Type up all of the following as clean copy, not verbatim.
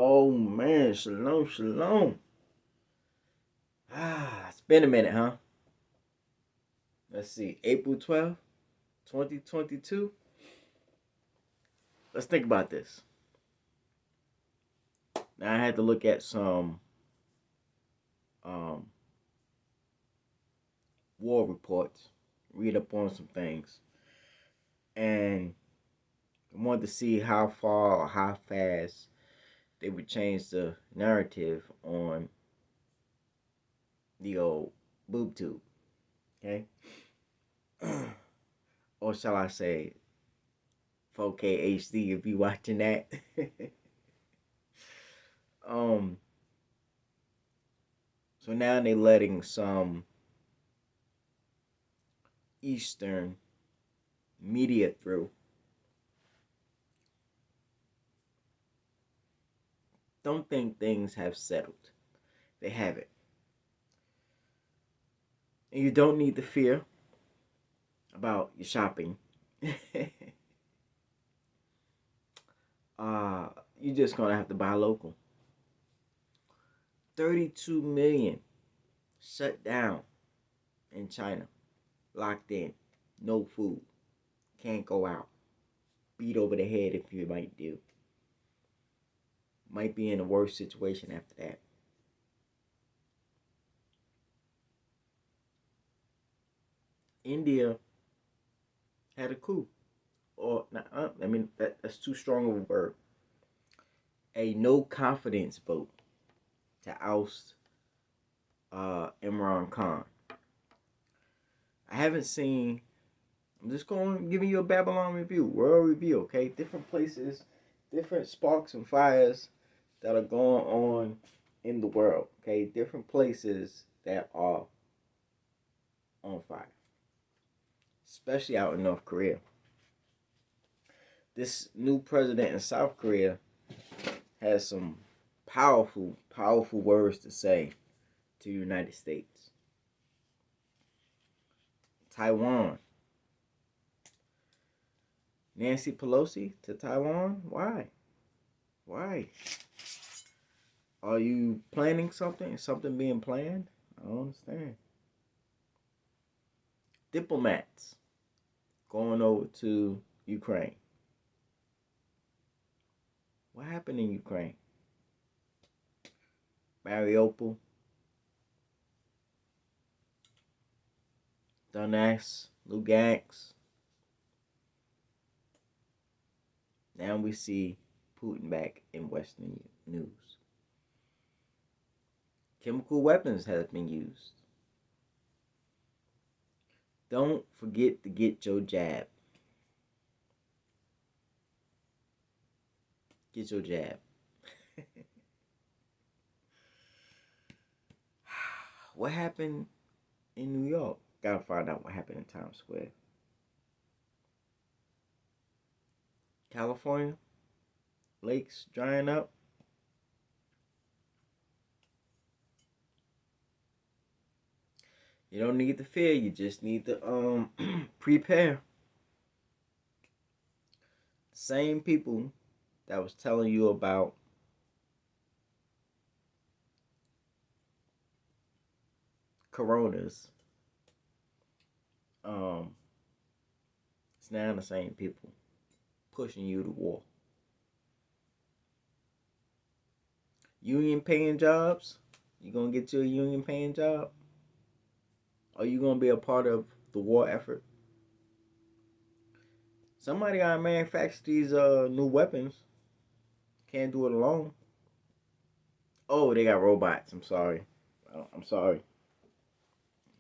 Oh man, shalom, shalom. It's been a minute, huh? Let's see, April 12th, 2022. Let's think about this. Now I had to look at some um, war reports, read up on some things, and I wanted to see how far or how fast they would change the narrative on the old boob tube. Okay? Or shall I say 4K HD if you watching that. um so now they letting some Eastern media through. Don't think things have settled. They haven't. And you don't need to fear about your shopping. You're just gonna have to buy local. 32 million shut down in China, locked in, no food, can't go out, beat over the head if you might do. Might be in a worse situation after that. India had a coup, or that's too strong of a word. A no confidence vote to oust Imran Khan. I haven't seen. I'm just going giving you a Babylon review, world review. Okay, different places, different sparks and fires that are going on in the world. Okay, different places that are on fire, especially out in North Korea. This new president in South Korea has some powerful, powerful words to say to the United States. Taiwan. Nancy Pelosi to Taiwan? Why? Why? Are you planning something? Is something being planned? I don't understand. Diplomats going over to Ukraine. What happened in Ukraine? Mariupol, Donetsk, Lugansk. Now we see Putin back in Western news. Chemical weapons have been used. Don't forget to get your jab. Get your jab. What happened in New York? Gotta find out what happened in Times Square. California, lakes drying up. You don't need to fear, you just need to prepare. The same people that was telling you about coronas, it's now the same people pushing you to war. Union paying jobs, you gonna get you a union paying job? Are you gonna be a part of the war effort? Somebody gotta manufacture these new weapons. Can't do it alone. Oh, they got robots. I'm sorry. I'm sorry.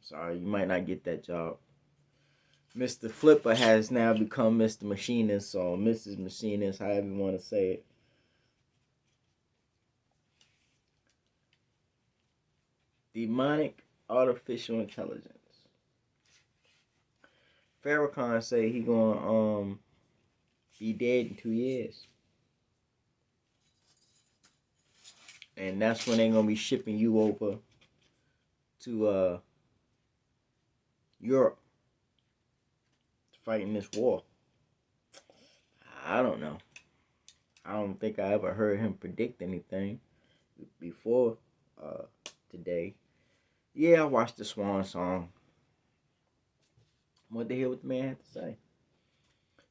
Sorry, you might not get that job. Mr. Flipper has now become Mr. Machinist or Mrs. Machinist, however you want to say it. Demonic artificial intelligence. Farrakhan say he gonna be dead in 2 years, and that's when they gonna be shipping you over to Europe to fight in this war. I don't know. I don't think I ever heard him predict anything before today. Yeah, I watched the Swan Song. What the hell what the man had to say?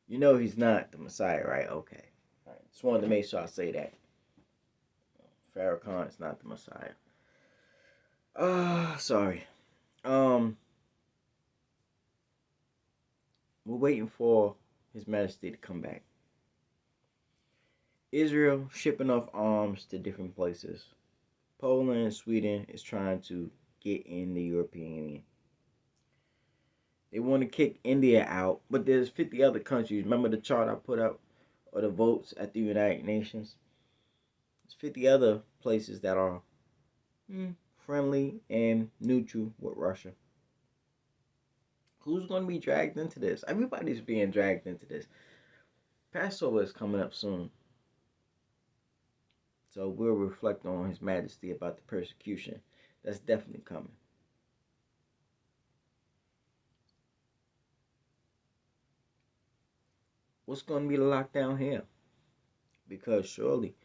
You know he's not the Messiah, right? Okay. All right. Just wanted to make sure I say that. Farrakhan is not the Messiah. Sorry. We're waiting for His Majesty to come back. Israel shipping off arms to different places. Poland and Sweden is trying to get in the European Union. They want to kick India out, but there's 50 other countries. Remember the chart I put up of the votes at the United Nations? There's 50 other places that are friendly and neutral with Russia. Who's going to be dragged into this? Everybody's being dragged into this. Passover is coming up soon. So we'll reflect on His Majesty about the persecution that's definitely coming. What's going to be the lockdown here? Because surely,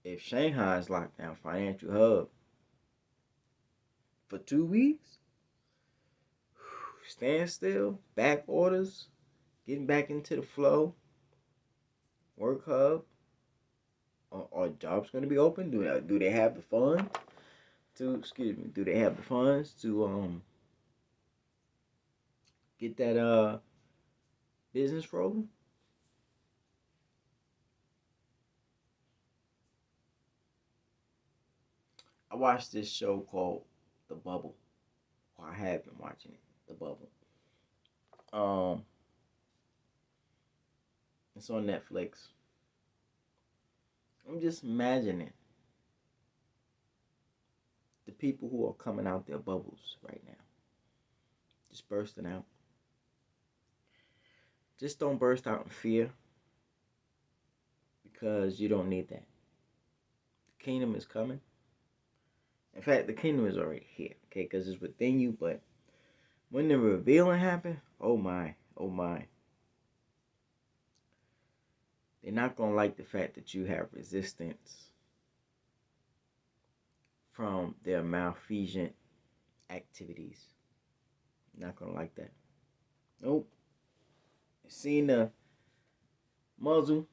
if Shanghai is locked down, financial hub, for 2 weeks, standstill, back orders, getting back into the flow, work hub, are jobs going to be open? Do they have the funds to? Do they have the funds to get that business rolling? I watched this show called The Bubble. Well, I have been watching it, The Bubble. It's on Netflix. I'm just imagining the people who are coming out their bubbles right now, just bursting out. Just don't burst out in fear, because you don't need that. The kingdom is coming. In fact, the kingdom is already here, okay, because it's within you. But when the revealing happens, oh my, oh my. They're not going to like the fact that you have resistance from their malfeasant activities. Not going to like that. Nope. Seen the muzzle,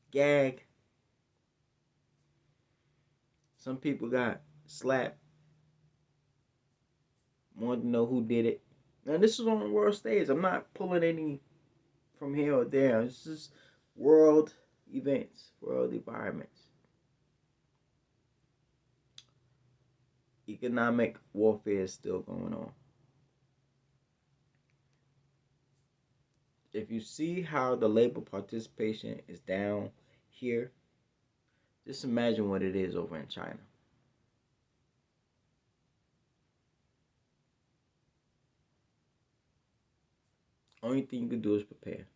gag. Some people got slapped. Wanted to know who did it. Now, this is on the world stage. I'm not pulling any from here or there. It's just world events, world environments. Economic warfare is still going on. If you see how the labor participation is down here, just imagine what it is over in China. Only thing you can do is prepare.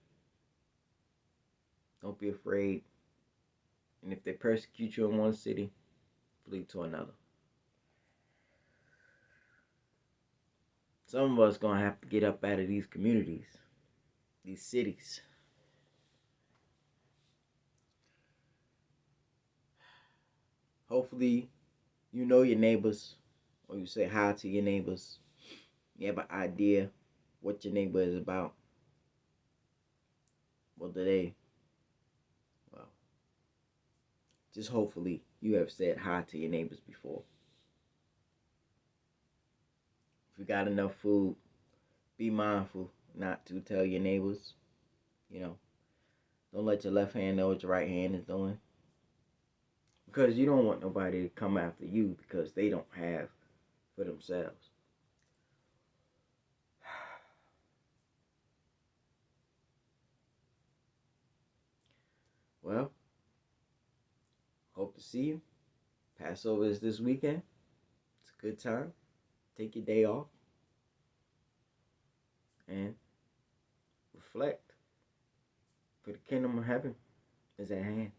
Don't be afraid. And if they persecute you in one city, flee to another. Some of us gonna have to get up out of these communities, these cities. Hopefully, you know your neighbors, or you say hi to your neighbors. You have an idea what your neighbor is about. Well, just hopefully you have said hi to your neighbors before. If you got enough food, be mindful not to tell your neighbors. Don't let your left hand know what your right hand is doing. Because you don't want nobody to come after you because they don't have for themselves. Well, hope to see you. Passover is this weekend. It's a good time. Take your day off and reflect. For the kingdom of heaven is at hand.